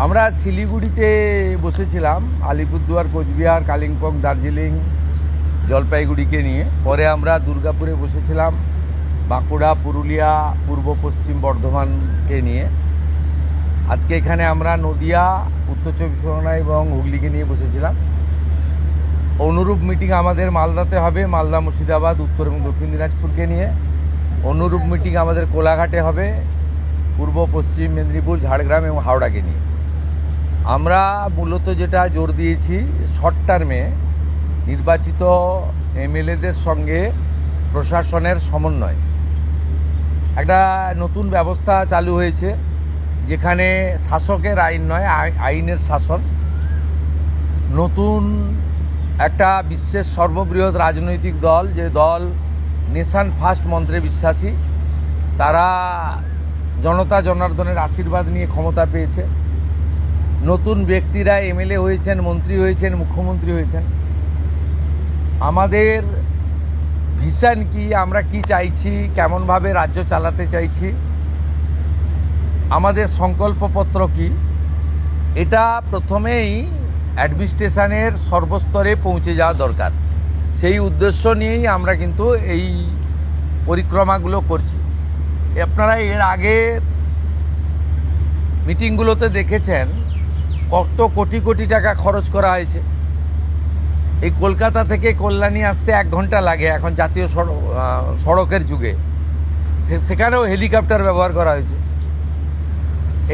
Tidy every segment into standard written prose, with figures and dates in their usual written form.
আমরা শিলিগুড়িতে বসেছিলাম আলিপুরদুয়ার, কোচবিহার, কালিম্পং, দার্জিলিং, জলপাইগুড়িকে নিয়ে। পরে আমরা দুর্গাপুরে বসেছিলাম বাঁকুড়া, পুরুলিয়া, পূর্ব পশ্চিম বর্ধমানকে নিয়ে। আজকে এখানে আমরা নদিয়া, উত্তর চব্বিশ পরগনা এবং হুগলিকে নিয়ে বসেছিলাম। অনুরূপ মিটিং আমাদের মালদাতে হবে, মালদা, মুর্শিদাবাদ, উত্তর এবং দক্ষিণ দিনাজপুরকে নিয়ে। অনুরূপ মিটিং আমাদের কোলাঘাটে হবে, পূর্ব পশ্চিম মেদিনীপুর, ঝাড়গ্রাম এবং হাওড়াকে নিয়ে। আমরা মূলত যেটা জোর দিয়েছি, শর্ট টার্মে নির্বাচিত এমএলএদের সঙ্গে প্রশাসনের সমন্বয়। একটা নতুন ব্যবস্থা চালু হয়েছে, যেখানে শাসকের আইন নয়, আইনের শাসন। নতুন একটা বিশ্বের সর্ববৃহৎ রাজনৈতিক দল, যে দল নেশন ফার্স্ট মন্ত্রে বিশ্বাসী, তারা জনতা জনার্দনের আশীর্বাদ নিয়ে ক্ষমতা পেয়েছে। নতুন ব্যক্তিরা এমএলএ হয়েছেন, মন্ত্রী হয়েছেন, মুখ্যমন্ত্রী হয়েছেন। আমাদের ভিশন কি, আমরা কি চাইছি, কেমনভাবে রাজ্য চালাতে চাইছি, আমাদের সংকল্পপত্র কি, এটা প্রথমেই অ্যাডমিনিস্ট্রেশনের সর্বস্তরে পৌঁছে যাওয়া দরকার। সেই উদ্দেশ্য নিয়েই আমরা কিন্তু এই পরিক্রমাগুলো করছি। আপনারা এর আগে মিটিংগুলোতে দেখেছেন কত কোটি কোটি টাকা খরচ করা হয়েছে। এই কলকাতা থেকে কল্যাণী আসতে 1 ঘন্টা লাগে এখন জাতীয় সড়কের যুগে। সেখানেও হেলিকপ্টার ব্যবহার করা হয়েছে।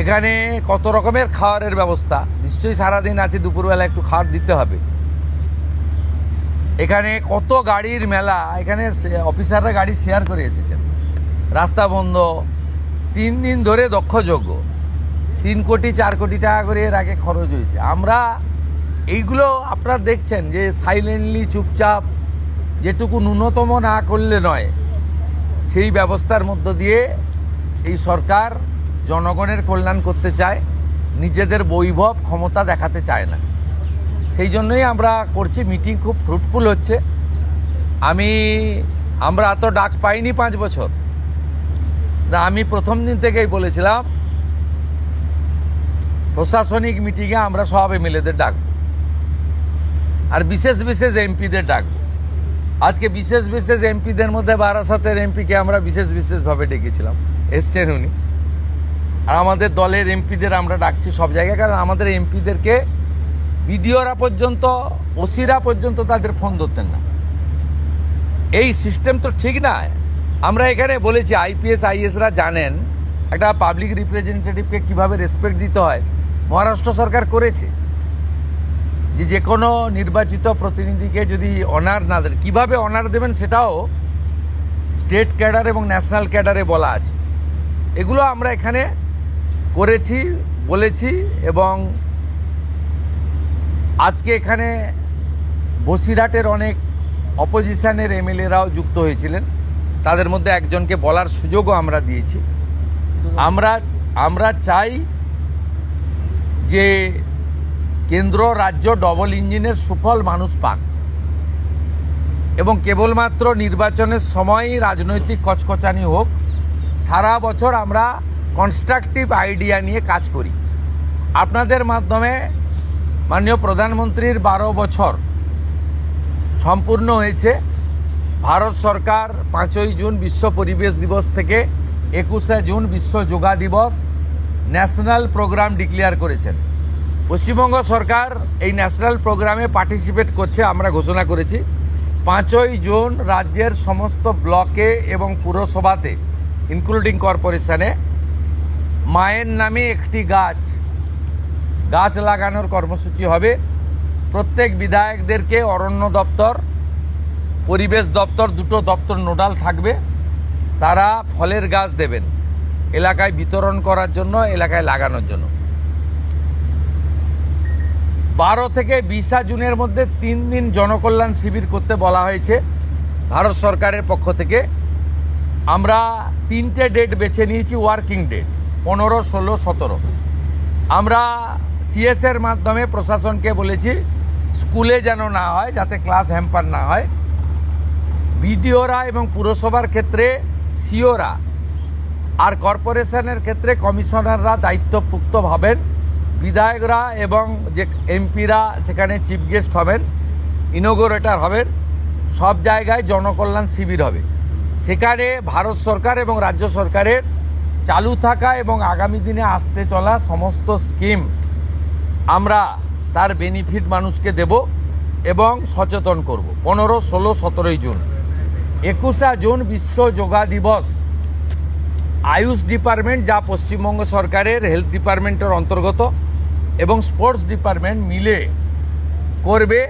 এখানে কত রকমের খাওয়ারের ব্যবস্থা, নিশ্চয়ই সারাদিন আছে, দুপুরবেলা একটু খাওয়ার দিতে হবে। এখানে কত গাড়ির মেলা, এখানে অফিসাররা গাড়ি শেয়ার করে এসেছেন। রাস্তা বন্ধ, 3 দিন ধরে দক্ষযজ্ঞ, 3 কোটি 4 কোটি টাকা করে এর আগে খরচ হয়েছে। আমরা এইগুলো আপনারা দেখছেন যে সাইলেন্টলি, চুপচাপ, যেটুকু ন্যূনতম না করলে নয়, সেই ব্যবস্থার মধ্য দিয়ে এই সরকার জনগণের কল্যাণ করতে চায়, নিজেদের বৈভব ক্ষমতা দেখাতে চায় না। সেই জন্যই আমরা করছি। মিটিং খুব ফ্রুটফুল হচ্ছে। আমরা এত ডাক পাইনি 5 বছর। আমি প্রথম দিন থেকেই বলেছিলাম প্রশাসনিক মিটিংয়ে আমরা সব এমএলএদের ডাকব, আর বিশেষ বিশেষ এমপিদের ডাকব। আজকে বিশেষ বিশেষ এমপিদের মধ্যে বারাসাতের এমপিকে আমরা বিশেষভাবে ডেকেছিলাম, এসছেন উনি। আর আমাদের দলের এমপিদের আমরা ডাকছি সব জায়গায়, কারণ আমাদের এমপিদেরকে বিডিওরা পর্যন্ত, ওসিরা পর্যন্ত তাদের ফোন ধরতেন না। এই সিস্টেম তো ঠিক না। আমরা এখানে বলেছি আইপিএস আইএসরা জানেন একটা পাবলিক রিপ্রেজেন্টেটিভকে কিভাবে রেসপেক্ট দিতে হয়। মহারাষ্ট্র সরকার করেছে যে কোনো নির্বাচিত প্রতিনিধিকে যদি অনার না দেন, কীভাবে অনার দেবেন সেটাও স্টেট ক্যাডার এবং ন্যাশনাল ক্যাডারে বলা আছে। এগুলো আমরা এখানে করেছি, বলেছি। এবং আজকে এখানে বসিরহাটের অনেক অপোজিশনের এমএলএরাও যুক্ত হয়েছিলেন, তাদের মধ্যে একজনকে বলার সুযোগও আমরা দিয়েছি। আমরা চাই যে কেন্দ্র রাজ্য ডবল ইঞ্জিনের সুফল মানুষ পাক, এবং কেবলমাত্র নির্বাচনের সময়ই রাজনৈতিক কচকচানি হোক। সারা বছর আমরা কনস্ট্রাকটিভ আইডিয়া নিয়ে কাজ করি। আপনাদের মাধ্যমে মাননীয় প্রধানমন্ত্রীর 12 বছর সম্পূর্ণ হয়েছে। ভারত সরকার 5ই জুন বিশ্ব পরিবেশ দিবস থেকে 21শে জুন বিশ্ব যোগা দিবস ন্যাশনাল প্রোগ্রাম ডিক্লেয়ার করেছেন। পশ্চিমবঙ্গ সরকার এই ন্যাশনাল প্রোগ্রামে পার্টিসিপেট করছে, আমরা ঘোষণা করেছি। 5ই জুন রাজ্যের সমস্ত ব্লকে এবং পুরসভাতে, ইনক্লুডিং কর্পোরেশনে, মায়ের নামে একটি গাছ লাগানোর কর্মসূচি হবে। প্রত্যেক বিধায়কদেরকে অরণ্য দপ্তর, পরিবেশ দপ্তর, 2টো দপ্তর নোডাল থাকবে। তারা ফলের গাছ দেবেন এলাকায় বিতরণ করার জন্য, এলাকায় লাগানোর জন্য। 12 থেকে 20 জুনের মধ্যে 3 দিন জনকল্যাণ শিবির করতে বলা হয়েছে ভারত সরকারের পক্ষ থেকে। আমরা 3টে ডেট বেছে নিয়েছি, ওয়ার্কিং ডেট 15, 16, 17। আমরা সিএসের মাধ্যমে প্রশাসনকে বলেছি স্কুলে যেন না হয়, যাতে ক্লাস হ্যাম্পার না হয়। বিডিওরা এবং পুরসভার ক্ষেত্রে সিওরা, আর কর্পোরেশনের ক্ষেত্রে কমিশনাররা দায়িত্বপ্রাপ্ত হবেন বিধায়করা এবং যে এমপিরা সেখানে চিফ গেস্ট হবেন, ইনোগোরেটর হবেন, সব জায়গায় জনকল্যাণ শিবির হবে। সেখানে ভারত সরকার এবং রাজ্য সরকারের চালু থাকা এবং আগামী দিনে আসতে চলা সমস্ত স্কিম আমরা তার বেনিফিট মানুষকে দেব এবং সচেতন করব। 15, 16, 17 জুন, 21 জুন বিশ্ব যোগা দিবস। আয়ুষ ডিপার্টমেন্ট, যা পশ্চিমবঙ্গ সরকারের হেলথ ডিপার্টমেন্টের অন্তর্গত, এবং স্পোর্টস ডিপার্টমেন্ট মিলে করবে।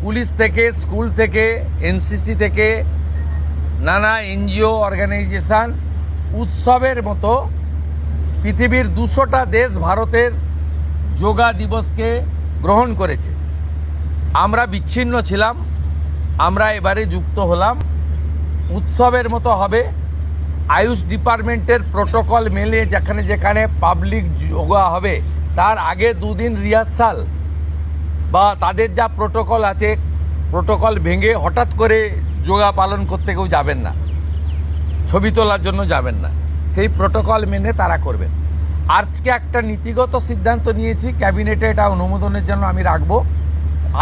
পুলিশ থেকে, স্কুল থেকে, এনসিসি থেকে, নানা এনজিও অর্গানাইজেশন, উৎসবের মতো পৃথিবীর 200টা দেশ ভারতের যোগা দিবসকে গ্রহণ করেছে। আমরা বিচ্ছিন্ন ছিলাম, আমরা এবারে যুক্ত হলাম। উৎসবের মতো হবে। আয়ুষ ডিপার্টমেন্টের প্রোটোকল মেলে যেখানে যেখানে পাবলিক যোগা হবে তার আগে 2 দিন রিহার্সাল বা তাদের যা প্রোটোকল আছে, প্রোটোকল ভেঙে হঠাৎ করে যোগা পালন করতে কেউ যাবেন না, ছবি তোলার জন্য যাবেন না। সেই প্রোটোকল মেনে তারা করবেন। আজকে একটা নীতিগত সিদ্ধান্ত নিয়েছি, ক্যাবিনেটে এটা অনুমোদনের জন্য আমি রাখবো।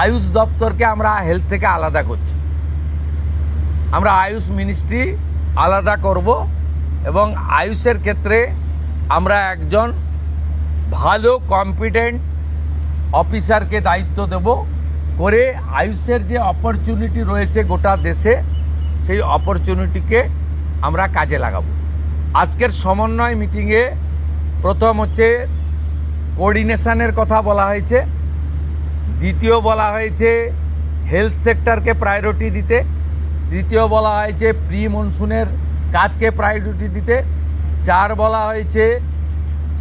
আয়ুষ দপ্তরকে আমরা হেলথ থেকে আলাদা করছি। আমরা আয়ুষ মিনিস্ট্রি আলাদা করব এবং আয়ুষের ক্ষেত্রে আমরা একজন ভালো কম্পিটেন্ট অফিসারকে দায়িত্ব দেব করে আয়ুষের যে অপরচুনিটি রয়েছে গোটা দেশে, সেই অপরচুনিটিকে আমরা কাজে লাগাবো। আজকের সমন্বয় মিটিংয়ে প্রথম হচ্ছে কোঅর্ডিনেশনের কথা বলা হয়েছে, দ্বিতীয় বলা হয়েছে হেলথ সেক্টরকে প্রায়োরিটি দিতে, তৃতীয় বলা হয়েছে প্রি মনসুনের কাজকে প্রায়োরিটি দিতে, 4 বলা হয়েছে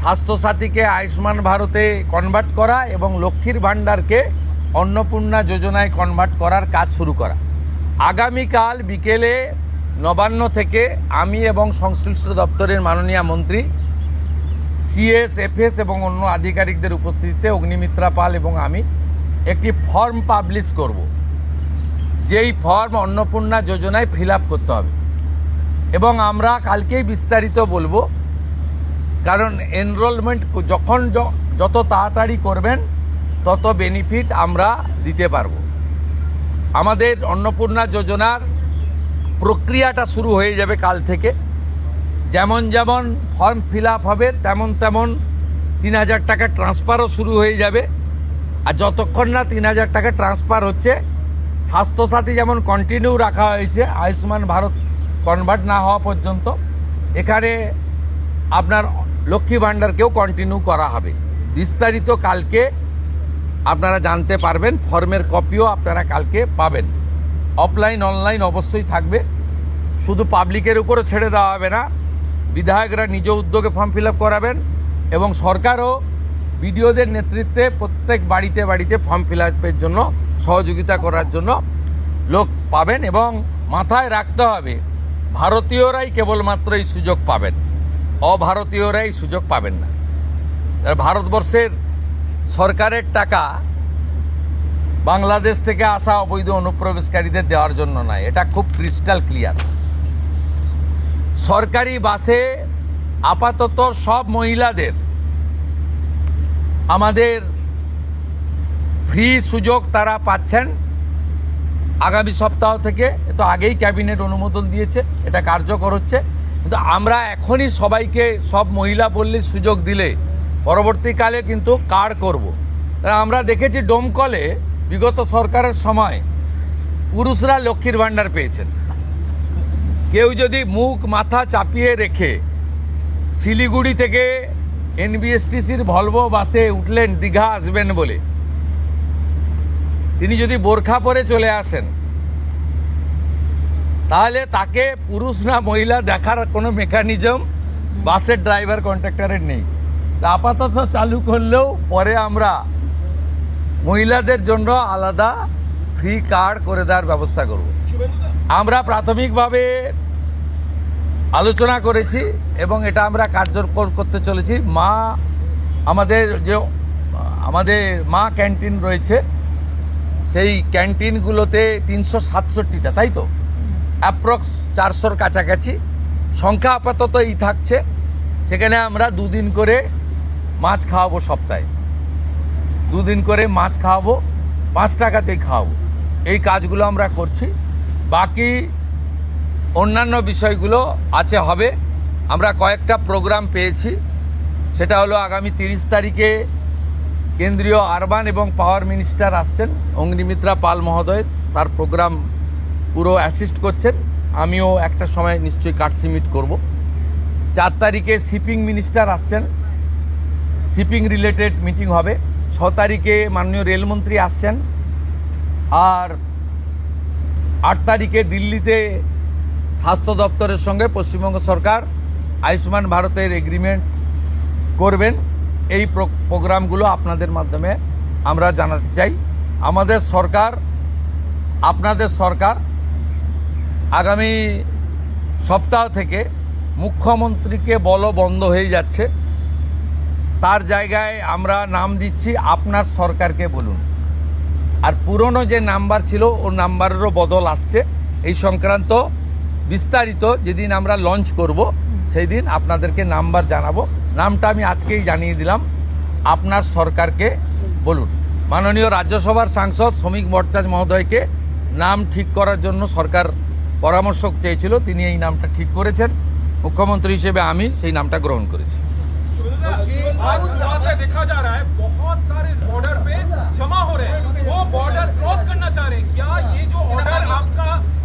স্বাস্থ্যসাথীকে আয়ুষ্মান ভারতে কনভার্ট করা এবং লক্ষ্মীর ভাণ্ডারকে অন্নপূর্ণা যোজনায় কনভার্ট করার কাজ শুরু করা। আগামীকাল বিকেলে নবান্ন থেকে আমি এবং সংশ্লিষ্ট দপ্তরের মাননীয় মন্ত্রী, সিএস, এফএস এবং অন্য আধিকারিকদের উপস্থিতিতে অগ্নিমিত্রা পাল এবং আমি একটি ফর্ম পাবলিশ করব, যেই ফর্ম অন্নপূর্ণা যোজনায় ফিল আপ করতে হবে। এবং আমরা কালকেই বিস্তারিত বলবো, কারণ এনরোলমেন্ট যখন যত তাড়াতাড়ি করবেন তত বেনিফিট আমরা দিতে পারবো। আমাদের অন্নপূর্ণা যোজনার প্রক্রিয়াটা শুরু হয়ে যাবে কাল থেকে। যেমন যেমন ফর্ম ফিল আপ হবে তেমন তেমন 3000 টাকা ট্রান্সফারও শুরু হয়ে যাবে। আর যতক্ষণ না 3000 টাকা ট্রান্সফার হচ্ছে, স্বাস্থ্যসাথী যেমন কন্টিনিউ রাখা হয়েছে আয়ুষ্মান ভারত কনভার্ট না হওয়া পর্যন্ত, এখানে আপনার লক্ষ্মী ভাণ্ডারকেও কন্টিনিউ করা হবে। বিস্তারিত কালকে আপনারা জানতে পারবেন। ফর্মের কপিও আপনারা কালকে পাবেন। অফলাইন অনলাইন অবশ্যই থাকবে। শুধু পাবলিকের উপরে ছেড়ে দেওয়া হবে না, বিধায়করা নিজ উদ্যোগে ফর্ম ফিল আপ করাবেন এবং সরকারও বিডিওদের নেতৃত্বে প্রত্যেক বাড়িতে বাড়িতে ফর্ম ফিল আপের জন্য সহযোগিতা করার জন্য লোক পাবেন। এবং মাথায় রাখতে হবে, ভারতীয়রাই কেবলমাত্র এই সুযোগ পাবেন, অভারতীয়রাই সুযোগ পাবেন না। ভারতবর্ষের সরকারের টাকা বাংলাদেশ থেকে আসা অবৈধ অনুপ্রবেশকারীদের দেওয়ার জন্য নয়, এটা খুব ক্রিস্টাল ক্লিয়ার। সরকারি বাসে আপাতত সব মহিলাদের আমাদের ফ্রি সুযোগ তারা পাচ্ছেন আগামী সপ্তাহ থেকে। তো আগেই ক্যাবিনেট অনুমোদন দিয়েছে, এটা কার্যকর হচ্ছে। কিন্তু আমরা এখনই সবাইকে, সব মহিলা বললে সুযোগ দিলে পরবর্তীকালে কিন্তু কার্ড করব। আমরা দেখেছি ডোমকলে বিগত সরকারের সময় পুরুষরা লক্ষ্মীর ভাণ্ডার পেয়েছেন। কেউ যদি মুখ মাথা চাপিয়ে রেখে শিলিগুড়ি থেকে এনবিএসটিসির ভলভো বাসে উঠলেন দীঘা আসবেন বলে, তিনি যদি বোরখা পরে চলে আসেন, তাহলে তাকে পুরুষ না মহিলা দেখার কোনো মেকানিজম বাসের ড্রাইভার কন্ট্রাক্টরের নেই। আপাতত চালু করলেও পরে আমরা মহিলাদের জন্য আলাদা ফ্রি কার্ড করে দেওয়ার ব্যবস্থা করব। আমরা প্রাথমিকভাবে আলোচনা করেছি এবং এটা আমরা কার্যকর করতে চলেছি। আমাদের মা ক্যান্টিন রয়েছে, সেই ক্যান্টিনগুলোতে 367টা, তাই তো অ্যাপ্রক্স 400-র কাছাকাছি সংখ্যা আপাতত এই থাকছে। সেখানে আমরা 2 দিন করে মাছ খাওয়াবো সপ্তাহে। দুদিন করে মাছ খাওয়াবো, 5 টাকাতেই খাওয়াবো। এই কাজগুলো আমরা করছি। বাকি অন্যান্য বিষয়গুলো আছে, হবে। আমরা কয়েকটা প্রোগ্রাম পেয়েছি। সেটা হলো আগামী 30 তারিখে কেন্দ্রীয় আরবান এবং পাওয়ার মিনিস্টার আসছেন, অগ্নিমিত্রা পাল মহোদয়। তার প্রোগ্রাম পুরো অ্যাসিস্ট করছেন। আমিও একটা সময় নিশ্চয়ই কাটসিমিট করব। 4 তারিখে শিপিং মিনিস্টার আসছেন, শিপিং রিলেটেড মিটিং হবে। 6 তারিখে মাননীয় রেলমন্ত্রী আসছেন। আর 8 তারিখে দিল্লিতে স্বাস্থ্য দপ্তরের সঙ্গে পশ্চিমবঙ্গ সরকার আয়ুষ্মান ভারতের এগ্রিমেন্ট করবেন। এই প্রোগ্রামগুলো আপনাদের মাধ্যমে আমরা জানাতে চাই। আমাদের সরকার, আপনাদের সরকার আগামী সপ্তাহ থেকে মুখ্যমন্ত্রীকে বলা বন্ধ হয়ে যাচ্ছে। তার জায়গায় আমরা নাম দিচ্ছি আপনার সরকারকে বলুন। আর পুরনো যে নাম্বার ছিল ও নাম্বারেরও বদল আসছে। এই সংক্রান্ত বিস্তারিত যেদিন আমরা লঞ্চ করব সেই দিন আপনাদেরকে নাম্বার জানাবো। নামটা আমি আজকেই জানিয়ে দিলাম, আপনার সরকারকে বলুন। মাননীয় রাজ্যসভার সাংসদ শ্রমিক ভট্টাচার্য মহোদয়কে নাম ঠিক করার জন্য সরকার পরামর্শ চেয়েছিল, তিনি এই নামটা ঠিক করেছেন। মুখ্যমন্ত্রী হিসেবে আমি সেই নামটা গ্রহণ করেছি। आज सुबह से देखा जा रहा है बहुत सारे बॉर्डर पे जमा हो रहे हैं, वो बॉर्डर क्रॉस करना चाह रहे हैं। क्या ये जो ऑर्डर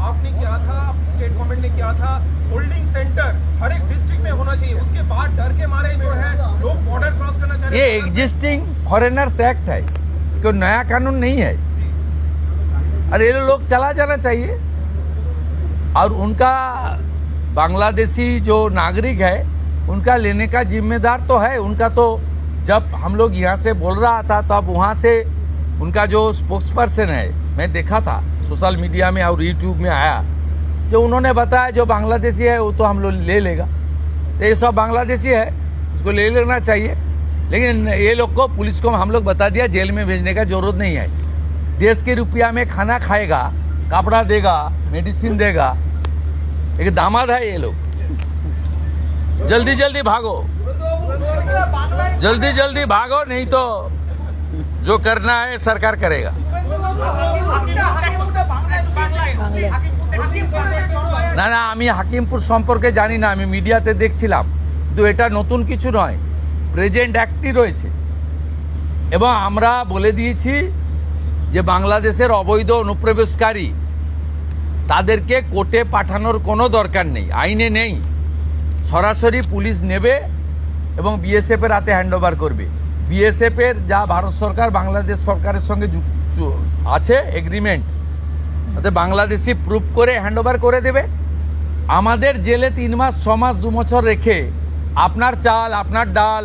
आपने किया था, स्टेट गवर्नमेंट ने किया था, होल्डिंग सेंटर हर एक डिस्ट्रिक्ट में होना चाहिए, उसके बाद डर के मारे जो है लोग बॉर्डर क्रॉस करना चाह रहे ये हैं? एग्जिस्टिंग फॉरेनर्स एक्ट है, कोई नया कानून नहीं है। अरे ये लोग चला जाना चाहिए। और उनका बांग्लादेशी जो नागरिक है उनका लेने का जिम्मेदार तो है उनका। तो जब हम लोग यहाँ से बोल रहा था तो अब वहाँ से उनका जो स्पोक्स पर्सन है, मैं देखा था सोशल मीडिया में और यूट्यूब में आया, जो उन्होंने बताया जो बांग्लादेशी है वो तो हम लोग ले लेगा। तो ये सब बांग्लादेशी है, उसको ले लेना चाहिए। लेकिन ये लोग को, पुलिस को हम लोग बता दिया जेल में भेजने का जरूरत नहीं है। देश के रुपया में खाना खाएगा, कपड़ा देगा, मेडिसिन देगा। एक दामाद है ये लोग। जल्दी जल्दी भागो, जल्दी जल्दी भागो, नहीं तो जो करना है सरकार करेगा। না না, আমি হাকিমপুর সম্পর্কে জানি না, আমি মিডিয়াতে দেখছিলাম। কিন্তু এটা নতুন কিছু নয়, প্রেজেন্ট অ্যাক্টই রয়েছে। এবং আমরা বলে দিয়েছি যে বাংলাদেশের অবৈধ অনুপ্রবেশকারী তাদেরকে কোর্টে পাঠানোর কোনো দরকার নেই, আইনে নেই। সরাসরি পুলিশ নেবে এবং বিএসএফ এর হাতে হ্যান্ডওভার করবে। বিএসএফ এর যা ভারত সরকার বাংলাদেশ সরকারের সঙ্গে আছে এগ্রিমেন্ট, তাতে বাংলাদেশি প্রুফ করে হ্যান্ডওভার করে দেবে। আমাদের জেলে 3 মাস 6 মাস 2 বছর রেখে আপনার চাল, আপনার ডাল,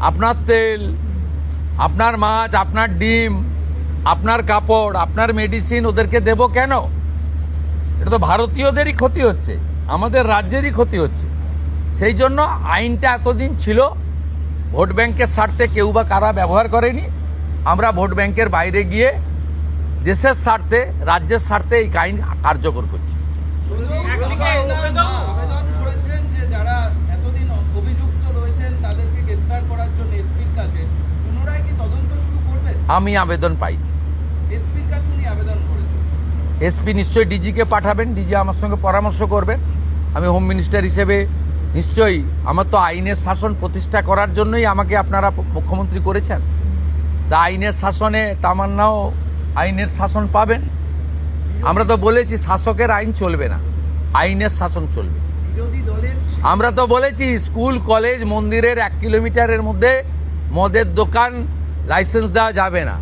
আপনার তেল, আপনার মাছ, আপনার ডিম, আপনার কাপড়, আপনার মেডিসিন ওদেরকে দেব কেন? এটা তো ভারতীয়দেরই ক্ষতি হচ্ছে, আমাদের রাজ্যেরই ক্ষতি হচ্ছে। সেই জন্য আইনটা এতদিন ছিল ভোট ব্যাংকের স্বার্থে কেউ বা কারা ব্যবহার করেনি। আমরা ভোট ব্যাংকের বাইরে গিয়ে দেশের স্বার্থে, রাজ্যের স্বার্থে এই আইন কার্যকর করছি। আবেদন করেছেন যে যারা এতদিন অভিযুক্ত রয়েছেন তাদেরকে গ্রেফতার করার জন্য এসপির কাছে, পুনরায় কি তদন্ত শুরু করবেন? আমি আবেদন পাইনি। এসপির কাছে উনি আবেদন করেছেন। এসপি নিশ্চয়ই ডিজিকে পাঠাবেন, ডিজি আমার সঙ্গে পরামর্শ করবেন। আমি হোম মিনিস্টার হিসেবে নিশ্চয়ই, আমার তো আইনের শাসন প্রতিষ্ঠা করার জন্যই আমাকে আপনারা মুখ্যমন্ত্রী করেছেন। তা আইনের শাসনে তামান্নাও আইনের শাসন পাবেন। আমরা তো বলেছি শাসকের আইন চলবে না, আইনের শাসন চলবে। বিরোধী দলের আমরা তো বলেছি স্কুল, কলেজ, মন্দিরের 1 কিলোমিটারের মধ্যে মদের দোকান লাইসেন্স দেওয়া যাবে না।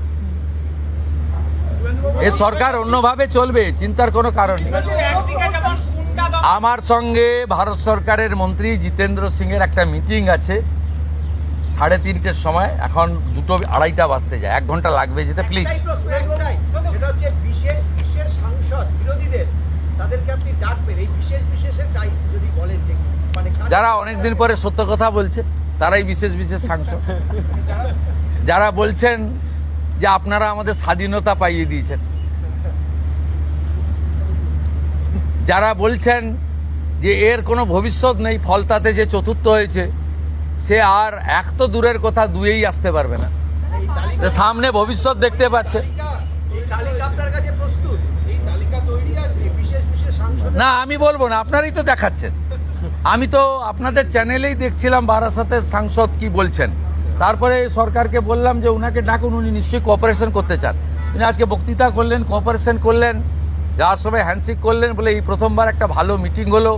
এ সরকার অন্যভাবে চলবে, চিন্তার কোনো কারণ নেই। আমার সঙ্গে ভারত সরকারের মন্ত্রী জিতেন্দ্র সিং এর একটা মিটিং আছে 3:30টার সময়। এখন 2:30 বাজতে যায়, 1 ঘন্টা লাগবে যেতে। প্লিজ, এটা হচ্ছে বিশেষ সাংসদ বিরোধীদের, তাদেরকে আপনি ডাকবেন এই বিশেষের টাইপ যদি বলেন যে মানে যারা অনেকদিন পরে সত্য কথা বলছে তারাই বিশেষ সাংসদ। যারা বলছেন যে আপনারা আমাদের স্বাধীনতা পাইয়ে দিয়েছেন, যারা বলছেন যে এর কোনো ভবিষ্যৎ নেই, ফলতাতে যে চতুর্থ হয়েছে সে আর 1 তো দূরের কথা 2-এই আসতে পারবে না। সামনে ভবিষ্যৎ দেখতে পাচ্ছে। এই তালিকা আপনার কাছে প্রস্তুত? এই তালিকা তৈরি আছে। এই বিশেষ বিশেষ সাংসদ না আমি বলবো না, আপনারই তো দেখাচ্ছেন। আমি তো আপনাদের চ্যানেলেই দেখছিলাম বারাসাতের সাংসদ কি বলছেন। তারপরে সরকারকে বললাম যে উনাকে ডাকুন, উনি নিশ্চয়ই কোঅপারেশন করতে চান। উনি আজকে বক্তৃতা করলেন, কোঅপারেশন করলেন, যাওয়ার সময় হ্যান্ডশেক করলেন, বলে এই প্রথমবার একটা ভালো মিটিং হলো।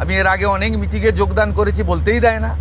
আমি এর আগে অনেক মিটিংয়ে যোগদান করেছি, বলতেই দেয় না।